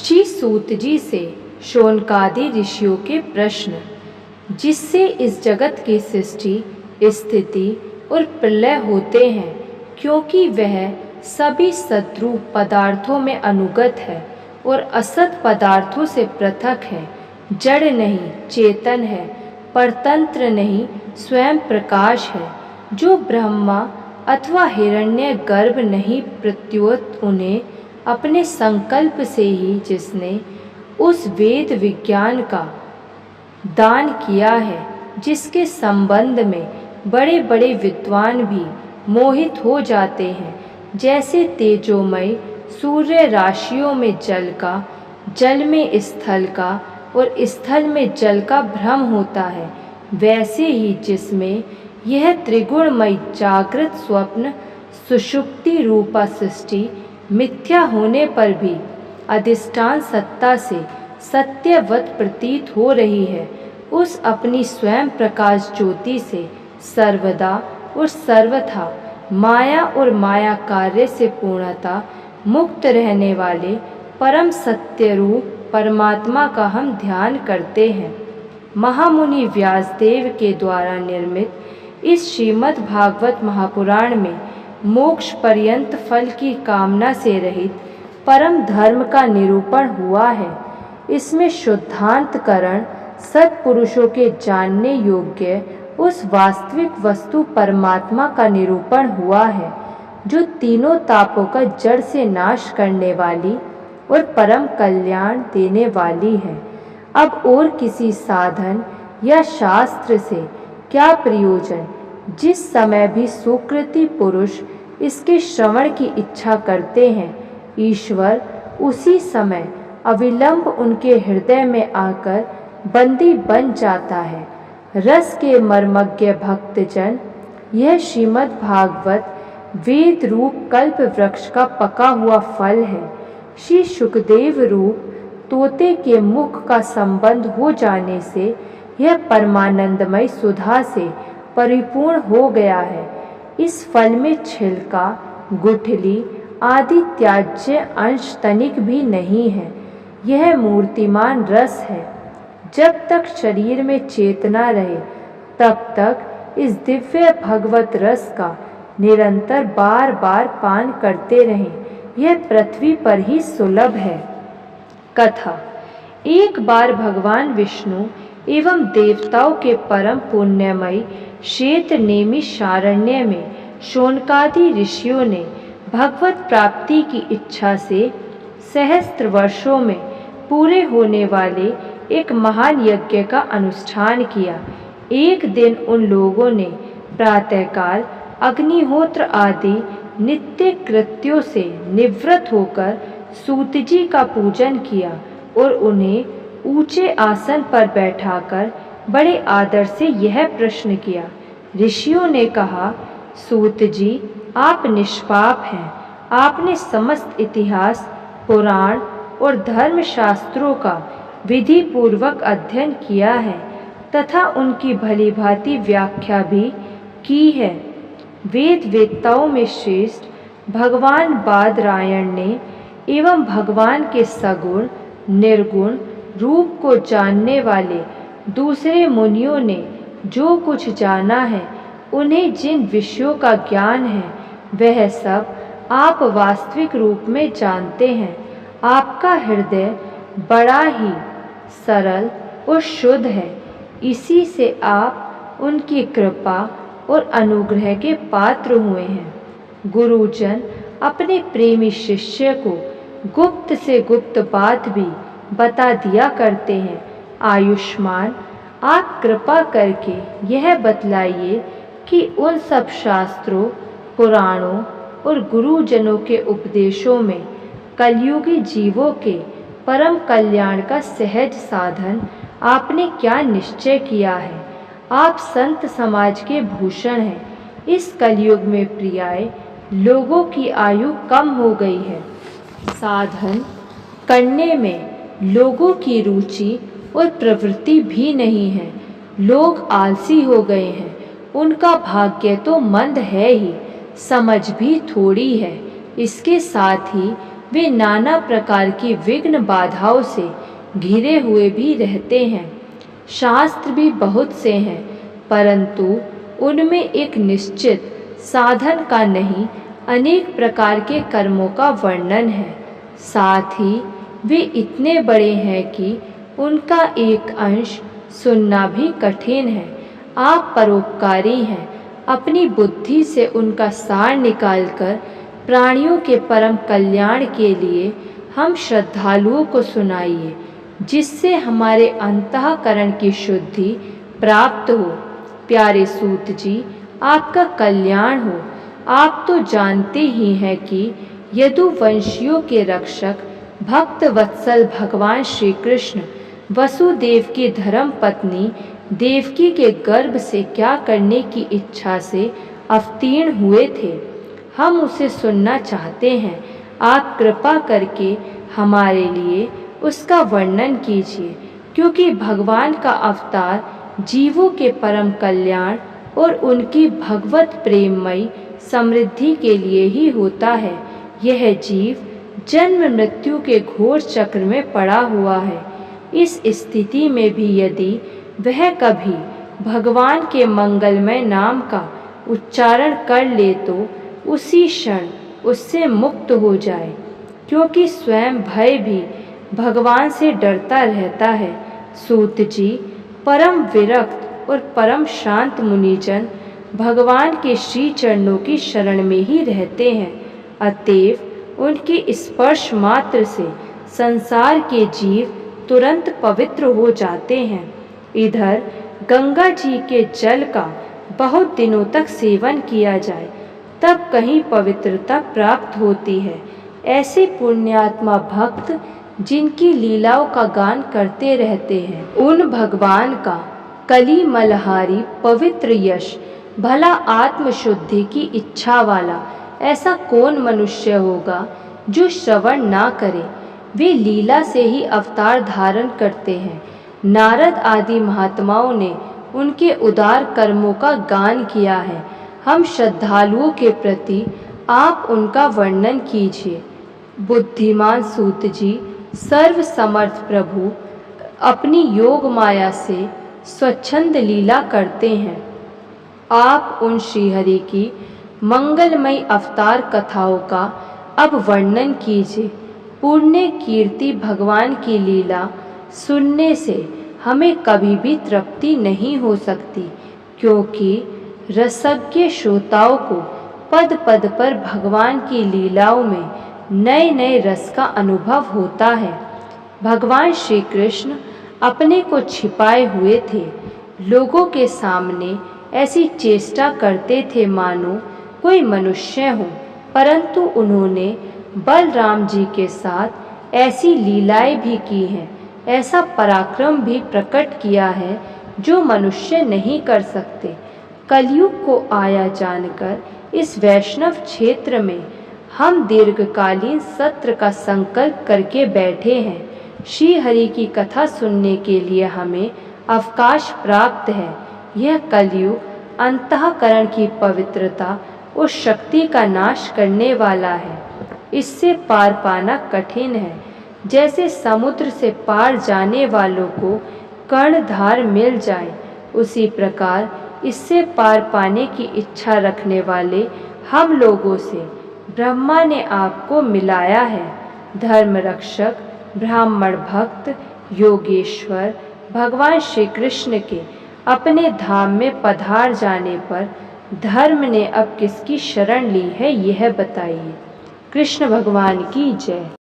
जी सूत जी से शौनकादि ऋषियों के प्रश्न, जिससे इस जगत की सृष्टि, स्थिति और प्रलय होते हैं, क्योंकि वह सभी सद्रूप पदार्थों में अनुगत है और असत पदार्थों से पृथक है, जड़ नहीं चेतन है, परतंत्र नहीं स्वयं प्रकाश है, जो ब्रह्मा अथवा हिरण्य गर्भ नहीं, प्रत्युत उन्हें अपने संकल्प से ही जिसने उस वेद विज्ञान का दान किया है, जिसके संबंध में बड़े बड़े विद्वान भी मोहित हो जाते हैं, जैसे तेजोमय सूर्य राशियों में जल का, जल में स्थल का और स्थल में जल का भ्रम होता है, वैसे ही जिसमें यह त्रिगुणमय जागृत स्वप्न सुषुप्ति रूपा सृष्टि मिथ्या होने पर भी अधिष्ठान सत्ता से सत्यवत प्रतीत हो रही है, उस अपनी स्वयं प्रकाश ज्योति से सर्वदा और सर्वथा माया और माया कार्य से पूर्णता मुक्त रहने वाले परम सत्य रूप परमात्मा का हम ध्यान करते हैं। महामुनि व्यासदेव के द्वारा निर्मित इस श्रीमद् भागवत महापुराण में मोक्ष पर्यंत फल की कामना से रहित परम धर्म का निरूपण हुआ है। इसमें शुद्धांतकरण सत्पुरुषों के जानने योग्य उस वास्तविक वस्तु परमात्मा का निरूपण हुआ है, जो तीनों तापों का जड़ से नाश करने वाली और परम कल्याण देने वाली है। अब और किसी साधन या शास्त्र से क्या प्रयोजन? जिस समय भी सुकृति पुरुष इसके श्रवण की इच्छा करते हैं, ईश्वर उसी समय अविलंब उनके हृदय में आकर बंदी बन जाता है। रस के मर्मज्ञ भक्तजन, यह श्रीमद् भागवत वेद रूप कल्प वृक्ष का पका हुआ फल है। श्री सुखदेव रूप तोते के मुख का संबंध हो जाने से यह परमानंदमय सुधा से परिपूर्ण हो गया है। इस फल में छिलका, गुठली आदि त्याज्य अंश तनिक भी नहीं है। यह मूर्तिमान रस है। जब तक शरीर में चेतना रहे, तब तक इस दिव्य भगवत रस का निरंतर बार बार पान करते रहें। यह पृथ्वी पर ही सुलभ है। कथा। एक बार भगवान विष्णु एवं देवताओं के परम पुण्यमयी श्वेत नेमि शारण्य में शौनकादि ऋषियों ने भगवत प्राप्ति की इच्छा से सहस्त्र वर्षों में पूरे होने वाले एक महान यज्ञ का अनुष्ठान किया। एक दिन उन लोगों ने प्रातःकाल अग्निहोत्र आदि नित्य कृत्यों से निवृत्त होकर सूतजी का पूजन किया और उन्हें ऊंचे आसन पर बैठाकर बड़े आदर से यह प्रश्न किया। ऋषियों ने कहा, सूत जी, आप निष्पाप हैं। आपने समस्त इतिहास, पुराण और धर्मशास्त्रों का विधि पूर्वक अध्ययन किया है तथा उनकी भली भांति व्याख्या भी की है। वेद वेत्ताओं में श्रेष्ठ भगवान बादरायण ने एवं भगवान के सगुण निर्गुण रूप को जानने वाले दूसरे मुनियों ने जो कुछ जाना है, उन्हें जिन विषयों का ज्ञान है, वह सब आप वास्तविक रूप में जानते हैं। आपका हृदय बड़ा ही सरल और शुद्ध है। इसी से आप उनकी कृपा और अनुग्रह के पात्र हुए हैं। गुरुजन अपने प्रेमी शिष्य को गुप्त से गुप्त बात भी बता दिया करते हैं। आयुष्मान, आप कृपा करके यह बतलाइए कि उन सब शास्त्रों, पुराणों और गुरुजनों के उपदेशों में कलयुगी जीवों के परम कल्याण का सहज साधन आपने क्या निश्चय किया है। आप संत समाज के भूषण हैं। इस कलयुग में प्रियाय लोगों की आयु कम हो गई है। साधन करने में लोगों की रुचि और प्रवृत्ति भी नहीं है। लोग आलसी हो गए हैं। उनका भाग्य तो मंद है ही, समझ भी थोड़ी है। इसके साथ ही वे नाना प्रकार की विघ्न बाधाओं से घिरे हुए भी रहते हैं। शास्त्र भी बहुत से हैं, परंतु उनमें एक निश्चित साधन का नहीं, अनेक प्रकार के कर्मों का वर्णन है। साथ ही वे इतने बड़े हैं कि उनका एक अंश सुनना भी कठिन है। आप परोपकारी हैं, अपनी बुद्धि से उनका सार निकालकर प्राणियों के परम कल्याण के लिए हम श्रद्धालुओं को सुनाइए, जिससे हमारे अंतःकरण की शुद्धि प्राप्त हो। प्यारे सूत जी, आपका कल्याण हो। आप तो जानते ही हैं कि यदुवंशियों के रक्षक भक्त वत्सल भगवान श्री कृष्ण वसुदेव की धर्म पत्नी देवकी के गर्भ से क्या करने की इच्छा से अवतीर्ण हुए थे। हम उसे सुनना चाहते हैं। आप कृपा करके हमारे लिए उसका वर्णन कीजिए, क्योंकि भगवान का अवतार जीवों के परम कल्याण और उनकी भगवत प्रेममयी समृद्धि के लिए ही होता है। यह जीव जन्म मृत्यु के घोर चक्र में पड़ा हुआ है। इस स्थिति में भी यदि वह कभी भगवान के मंगलमय नाम का उच्चारण कर ले तो उसी क्षण उससे मुक्त हो जाए, क्योंकि स्वयं भय भी भगवान से डरता रहता है। सूत जी, परम विरक्त और परम शांत मुनिजन भगवान के श्री चरणों की शरण में ही रहते हैं। अतएव उनके स्पर्श मात्र से संसार के जीव तुरंत पवित्र हो जाते हैं। इधर गंगा जी के जल का बहुत दिनों तक सेवन किया जाए, तब कहीं पवित्रता प्राप्त होती है। ऐसे पुण्यात्मा भक्त जिनकी लीलाओं का गान करते रहते हैं, उन भगवान का कली मलहारी पवित्र यश, भला आत्मशुद्धि की इच्छा वाला ऐसा कौन मनुष्य होगा जो श्रवण ना करे। वे लीला से ही अवतार धारण करते हैं। नारद आदि महात्माओं ने उनके उदार कर्मों का गान किया है। हम श्रद्धालुओं के प्रति आप उनका वर्णन कीजिए। बुद्धिमान सूत जी, सर्व समर्थ प्रभु अपनी योग माया से स्वच्छंद लीला करते हैं। आप उन श्रीहरि की मंगलमयी अवतार कथाओं का अब वर्णन कीजिए। पुण्य कीर्ति भगवान की लीला सुनने से हमें कभी भी तृप्ति नहीं हो सकती, क्योंकि रसज्ञ श्रोताओं को पद पद पर भगवान की लीलाओं में नए नए रस का अनुभव होता है। भगवान श्री कृष्ण अपने को छिपाए हुए थे। लोगों के सामने ऐसी चेष्टा करते थे मानो कोई मनुष्य हो, परंतु उन्होंने बलराम जी के साथ ऐसी लीलाएं भी की हैं, ऐसा पराक्रम भी प्रकट किया है जो मनुष्य नहीं कर सकते। कलयुग को आया जानकर इस वैष्णव क्षेत्र में हम दीर्घकालीन सत्र का संकल्प करके बैठे हैं। श्री हरि की कथा सुनने के लिए हमें अवकाश प्राप्त है। यह कलयुग अंतःकरण की पवित्रता और शक्ति का नाश करने वाला है। इससे पार पाना कठिन है। जैसे समुद्र से पार जाने वालों को कर्णधार मिल जाए, उसी प्रकार इससे पार पाने की इच्छा रखने वाले हम लोगों से ब्रह्मा ने आपको मिलाया है। धर्म रक्षक, ब्राह्मण भक्त, योगेश्वर भगवान श्री कृष्ण के अपने धाम में पधार जाने पर धर्म ने अब किसकी शरण ली है, यह बताइए। कृष्ण भगवान की जय।